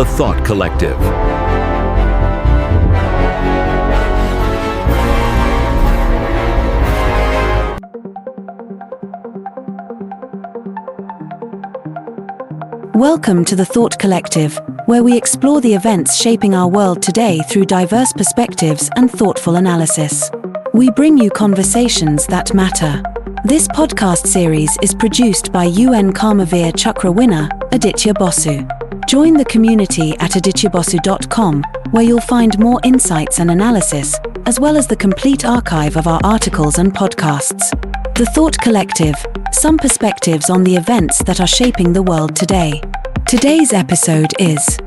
A thought collective. Welcome to the Thought Collective, where we explore the events shaping our world today through diverse perspectives and thoughtful analysis. We bring you conversations that matter. This podcast series is produced by UN Karmavir Chakra winner, Aditya Bosu. Join the community at adityabosu.com, where you'll find more insights and analysis, as well as the complete archive of our articles and podcasts. The Thought Collective, some perspectives on the events that are shaping the world today. Today's episode is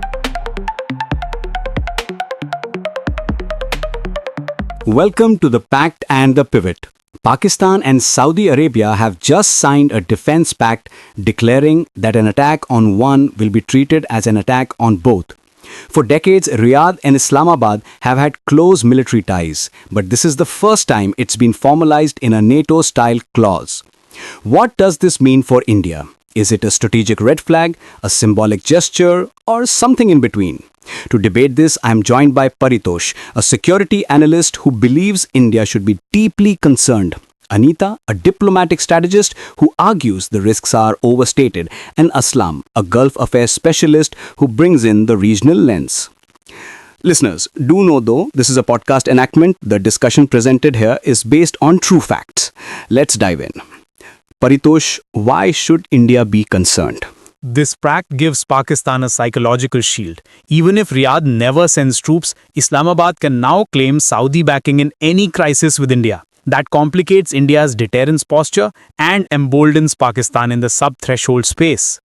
Welcome to the Pact and the Pivot. Pakistan and Saudi Arabia have just signed a defense pact declaring that an attack on one will be treated as an attack on both. For decades, Riyadh and Islamabad have had close military ties, but this is the first time it's been formalized in a NATO-style clause. What does this mean for India? Is it a strategic red flag, a symbolic gesture, or something in between? To debate this, I am joined by Paritosh, a security analyst who believes India should be deeply concerned. Anita, a diplomatic strategist who argues the risks are overstated. And Aslam, a Gulf affairs specialist who brings in the regional lens. Listeners, do know though, this is a podcast enactment. The discussion presented here is based on true facts. Let's dive in. Paritosh, why should India be concerned? This pact gives Pakistan a psychological shield. Even if Riyadh never sends troops, Islamabad can now claim Saudi backing in any crisis with India. That complicates India's deterrence posture and emboldens Pakistan in the sub-threshold space.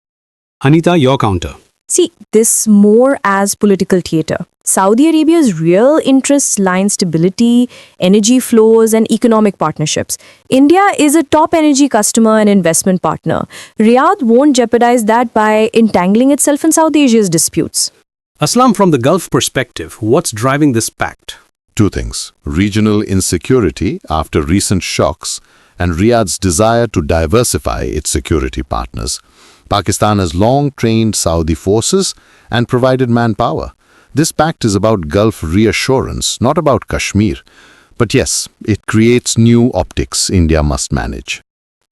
Anita, your counter. See, this more as political theatre. Saudi Arabia's real interests lie in stability, energy flows, and economic partnerships. India is a top energy customer and investment partner. Riyadh won't jeopardize that by entangling itself in South Asia's disputes. Aslam, from the Gulf perspective, what's driving this pact? Two things: regional insecurity after recent shocks and Riyadh's desire to diversify its security partners. Pakistan has long trained Saudi forces and provided manpower. This pact is about Gulf reassurance, not about Kashmir. But yes, it creates new optics India must manage.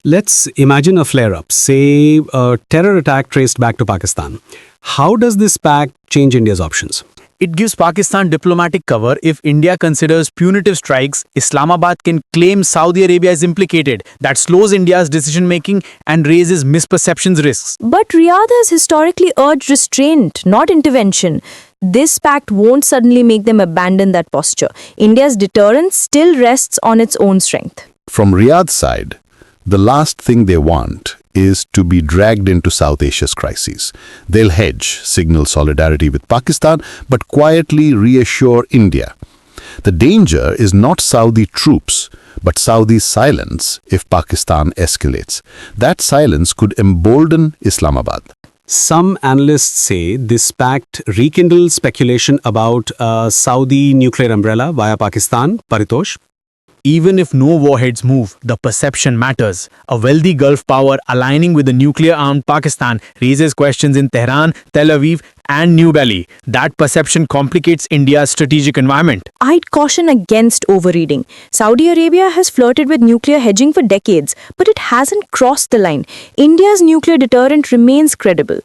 Let's imagine a flare-up, say a terror attack traced back to Pakistan. How does this pact change India's options? It gives Pakistan diplomatic cover. If India considers punitive strikes, Islamabad can claim Saudi Arabia is implicated. That slows India's decision-making and raises misperceptions risks. But Riyadh has historically urged restraint, not intervention. This pact won't suddenly make them abandon that posture. India's deterrence still rests on its own strength. From Riyadh's side, the last thing they want is to be dragged into South Asia's crises. They'll hedge, signal solidarity with Pakistan, but quietly reassure India. The danger is not Saudi troops, but Saudi's silence if Pakistan escalates. That silence could embolden Islamabad. Some analysts say this pact rekindles speculation about a Saudi nuclear umbrella via Pakistan. Paritosh? Even if no warheads move, the perception matters. A wealthy Gulf power aligning with a nuclear-armed Pakistan raises questions in Tehran, Tel Aviv, and New Delhi. That perception complicates India's strategic environment. I'd caution against overreading. Saudi Arabia has flirted with nuclear hedging for decades, but it hasn't crossed the line. India's nuclear deterrent remains credible.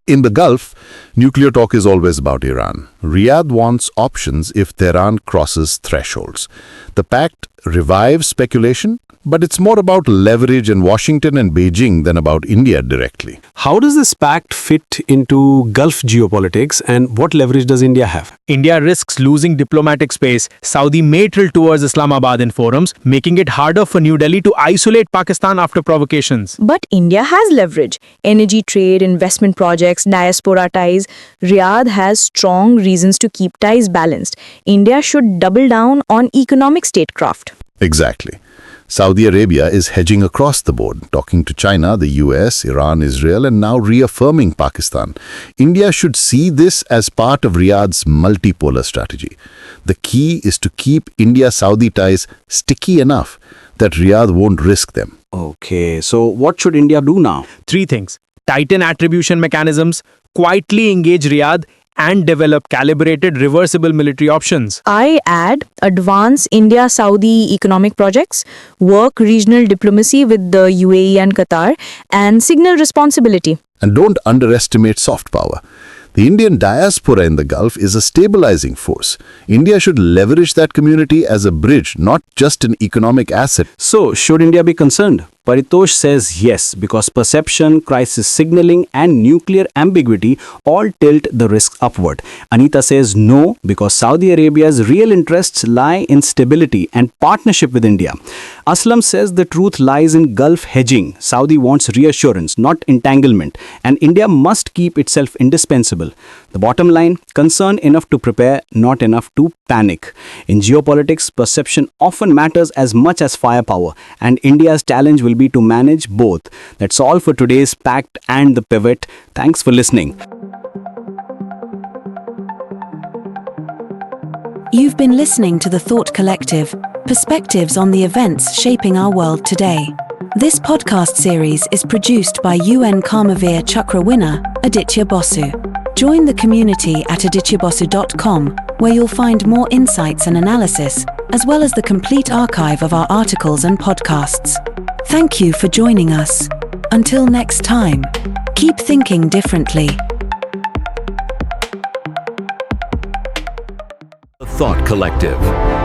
In the Gulf, nuclear talk is always about Iran. Riyadh wants options if Tehran crosses thresholds. The pact revives speculation, but it's more about leverage in Washington and Beijing than about India directly. How does this pact fit into Gulf geopolitics and what leverage does India have? India risks losing diplomatic space. Saudi may tilt towards Islamabad in forums, making it harder for New Delhi to isolate Pakistan after provocations. But India has leverage. Energy trade, investment projects, diaspora ties. Riyadh has strong reasons to keep ties balanced. India should double down on economic statecraft. Exactly. Saudi Arabia is hedging across the board, talking to China, the US, Iran, Israel, and now reaffirming Pakistan. India should see this as part of Riyadh's multipolar strategy. The key is to keep India-Saudi ties sticky enough that Riyadh won't risk them. Okay, so what should India do now? Three things: tighten attribution mechanisms, quietly engage Riyadh, and develop calibrated reversible military options. I add advance India-Saudi economic projects, work regional diplomacy with the UAE and Qatar, and signal responsibility. And don't underestimate soft power. The Indian diaspora in the Gulf is a stabilizing force. India should leverage that community as a bridge, not just an economic asset. So, should India be concerned? Paritosh says yes, because perception, crisis signaling, and nuclear ambiguity all tilt the risks upward. Anita says no, because Saudi Arabia's real interests lie in stability and partnership with India. Aslam says the truth lies in Gulf hedging. Saudi wants reassurance, not entanglement, and India must keep itself indispensable. The bottom line, concern enough to prepare, not enough to panic. In geopolitics, perception often matters as much as firepower, and India's challenge will be to manage both. That's all for today's Pact and the Pivot. Thanks for listening. You've been listening to The Thought Collective, perspectives on the events shaping our world today. This podcast series is produced by UN Karmavir Chakra winner Aditya Bosu. Join the community at adityabosu.com, where you'll find more insights and analysis, as well as the complete archive of our articles and podcasts. Thank you for joining us. Until next time, keep thinking differently. The Thought Collective.